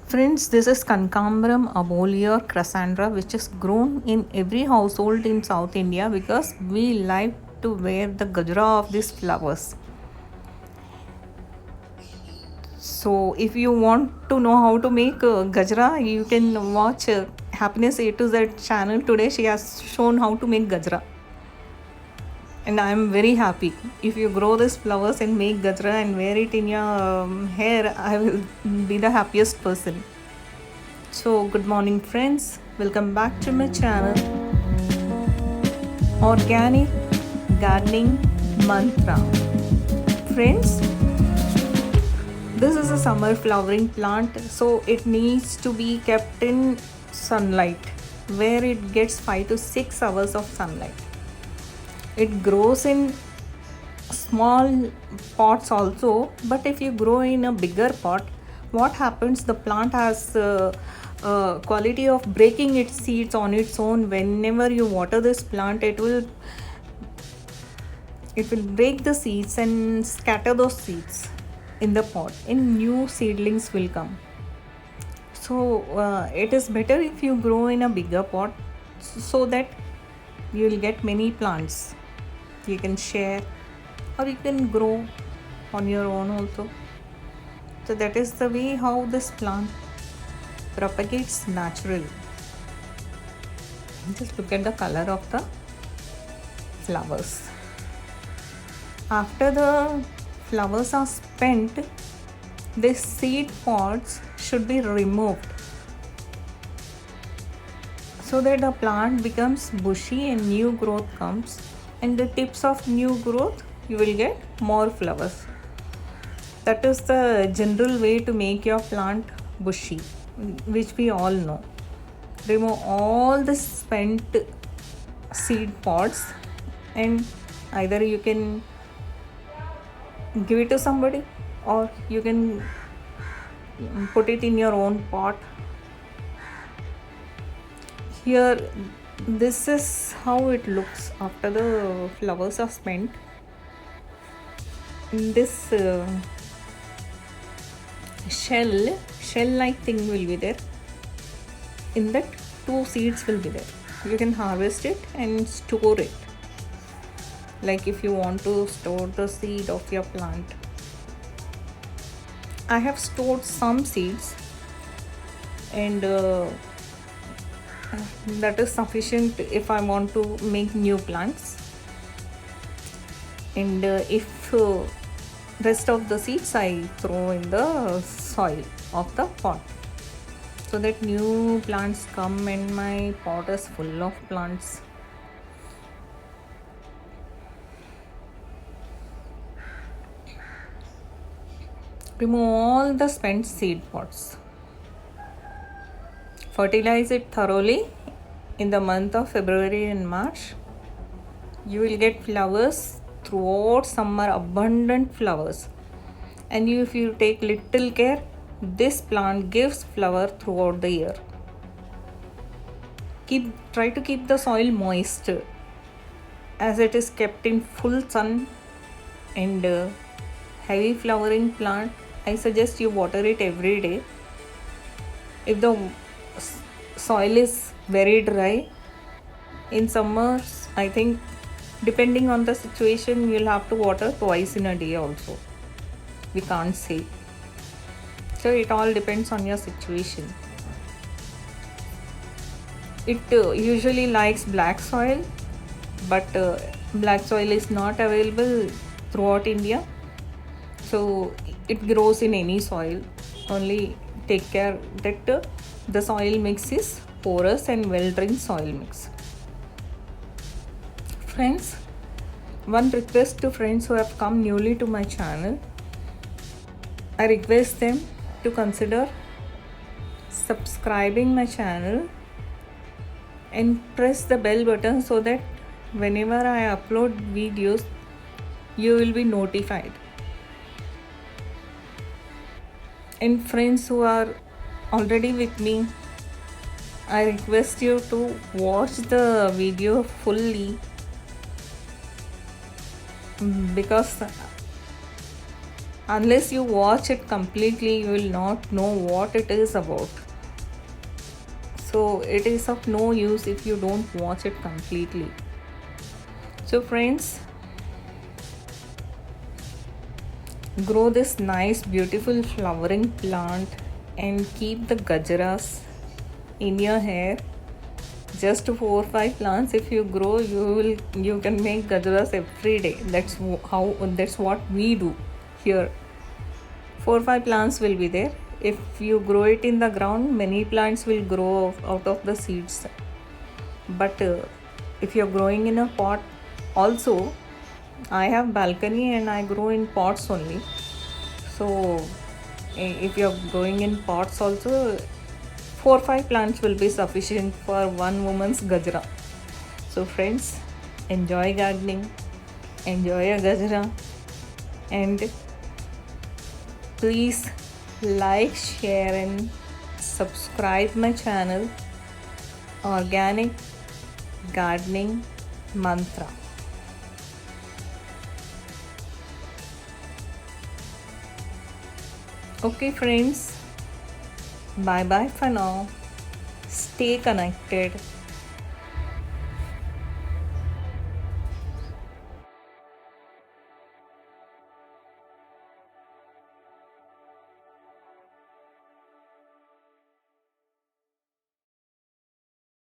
Friends, this is Kankambram Abolia Crassandra, which is grown in every household in South India because we like to wear the gajra of these flowers. So, if you want to know how to make gajra, you can watch Happiness A to Z channel. Today, she has shown how to make gajra. And I am very happy. If you grow these flowers and make gajra and wear it in your hair, I will be the happiest person. So, good morning, friends. Welcome back to my channel, Organic Gardening Mantra. Friends, this is a summer flowering plant, so it needs to be kept in sunlight where it gets 5 to 6 hours of sunlight. It grows in small pots also, but if you grow in a bigger pot, what happens, the plant has quality of breaking its seeds on its own. Whenever you water this plant, it will break the seeds and scatter those seeds in the pot, and new seedlings will come. So it is better if you grow in a bigger pot so that you will get many plants. You can share or you can grow on your own also. So that is the way how this plant propagates naturally. Just look at the color of the flowers. After the flowers are spent, these seed pods should be removed so that the plant becomes bushy and new growth comes, and the tips of new growth you will get more flowers. That is the general way to make your plant bushy, which we all know. Remove all the spent seed pods, and either you can give it to somebody or you can put it in your own pot. Here, this is how it looks after the flowers are spent. In this shell like thing will be there. In that, 2 seeds will be there. You can harvest it and store it, like if you want to store the seed of your plant. I have stored some seeds, and that is sufficient if I want to make new plants. And if rest of the seeds I throw in the soil of the pot, so that new plants come and my pot is full of plants. Remove all the spent seed pods. Fertilize it thoroughly in the month of February and March. You will get flowers throughout summer, abundant flowers. And if you take little care, this plant gives flower throughout the year. Try to keep the soil moist, as it is kept in full sun. And heavy flowering plant, I suggest you water it every day. If the soil is very dry in summers, I think depending on the situation, you'll have to water twice in a day also. We can't say. So it all depends on your situation. It usually likes black soil, but black soil is not available throughout India. So it grows in any soil. Only take care that the soil mix is porous and well-drained soil mix. Friends, one request to friends who have come newly to my channel. I request them to consider subscribing my channel and press the bell button so that whenever I upload videos, you will be notified. And friends who are already with me, I request you to watch the video fully, because Unless you watch it completely, you will not know what it is about. So it is of no use if you don't watch it completely. So friends, grow this nice beautiful flowering plant and keep the gajaras in your hair. Just 4 or 5 plants if you grow, you can make gajaras every day. That's what we do here. 4 or 5 plants will be there. If you grow it in the ground, many plants will grow out of the seeds. But if you're growing in a pot, also I have balcony and I grow in pots only. So if you're growing in pots also, 4 or 5 plants will be sufficient for one woman's gajra. So friends, enjoy gardening, enjoy a gajra, and please like, share and subscribe my channel Organic Gardening Mantra. Okay friends, bye bye for now. Stay connected.